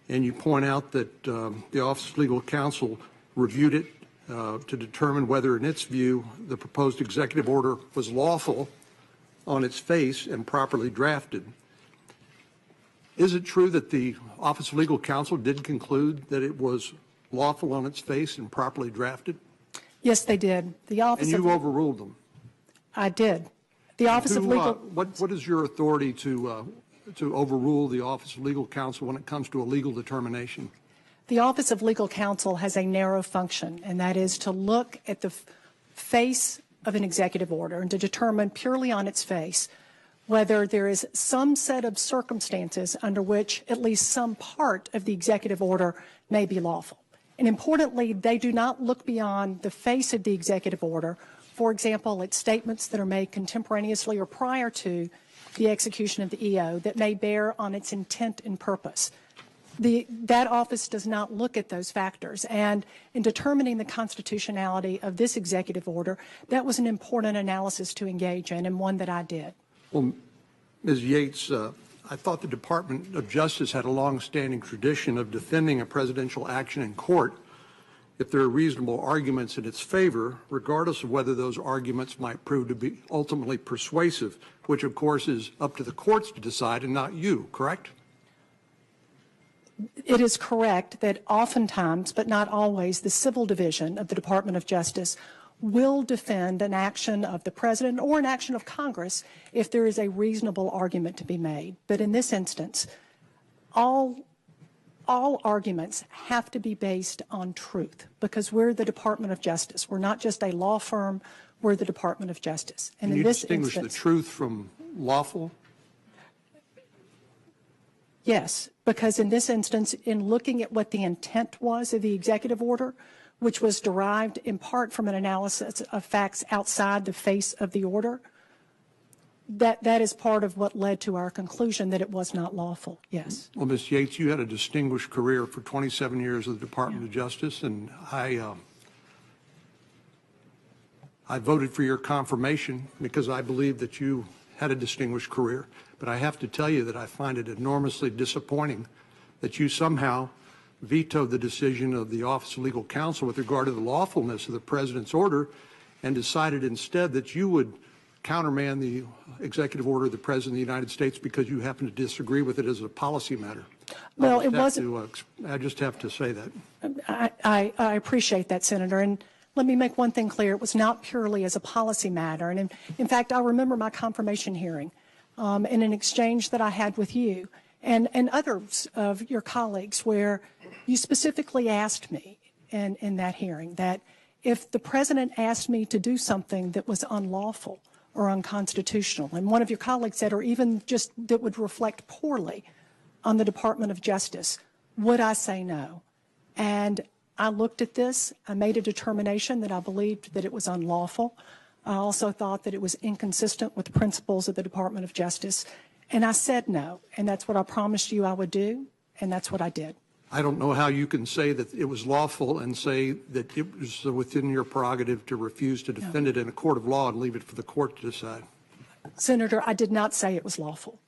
and you point out that the Office of Legal Counsel reviewed it to determine whether, in its view, the proposed executive order was lawful on its face and properly drafted. Is it true that the Office of Legal Counsel did conclude that it was lawful on its face and properly drafted? Yes, they did. The Office and you overruled them? I did. The Office of Legal... What is your authority to overrule the Office of Legal Counsel when it comes to a legal determination? The Office of Legal Counsel has a narrow function, and that is to look at the face of an executive order and to determine purely on its face whether there is some set of circumstances under which at least some part of the executive order may be lawful. And importantly, they do not look beyond the face of the executive order. For example, it's statements that are made contemporaneously or prior to the execution of the EO that may bear on its intent and purpose. That office does not look at those factors. And in determining the constitutionality of this executive order, that was an important analysis to engage in and one that I did. Well, Ms. Yates, I thought the Department of Justice had a long-standing tradition of defending a presidential action in court if there are reasonable arguments in its favor, regardless of whether those arguments might prove to be ultimately persuasive, which, of course, is up to the courts to decide and not you, correct? It is correct that oftentimes, but not always, the civil division of the Department of Justice will defend an action of the President or an action of Congress if there is a reasonable argument to be made. But in this instance, all arguments have to be based on truth because we're the Department of Justice. We're not just a law firm, we're the Department of Justice. And Can in you this distinguish instance, the truth from lawful? Yes, because in this instance, in looking at what the intent was of the executive order, which was derived in part from an analysis of facts outside the face of the order, that is part of what led to our conclusion that it was not lawful, yes. Well, Ms. Yates, you had a distinguished career for 27 years with the Department of Justice, and I voted for your confirmation because I believe that you had a distinguished career. But I have to tell you that I find it enormously disappointing that you somehow vetoed the decision of the Office of Legal Counsel with regard to the lawfulness of the President's order and decided instead that you would countermand the executive order of the President of the United States because you happen to disagree with it as a policy matter. Well, it wasn't. I just have to say that. I appreciate that, Senator. And let me make one thing clear. It was not purely as a policy matter. And in fact, I remember my confirmation hearing in an exchange that I had with you and others of your colleagues where you specifically asked me in that hearing that if the President asked me to do something that was unlawful or unconstitutional, and one of your colleagues said, or even just that would reflect poorly on the Department of Justice, would I say no? And I looked at this, I made a determination that I believed that it was unlawful. I also thought that it was inconsistent with the principles of the Department of Justice, and I said no, and that's what I promised you I would do, and that's what I did. I don't know how you can say that it was lawful and say that it was within your prerogative to refuse to defend it in a court of law and leave it for the court to decide. Senator, I did not say it was lawful.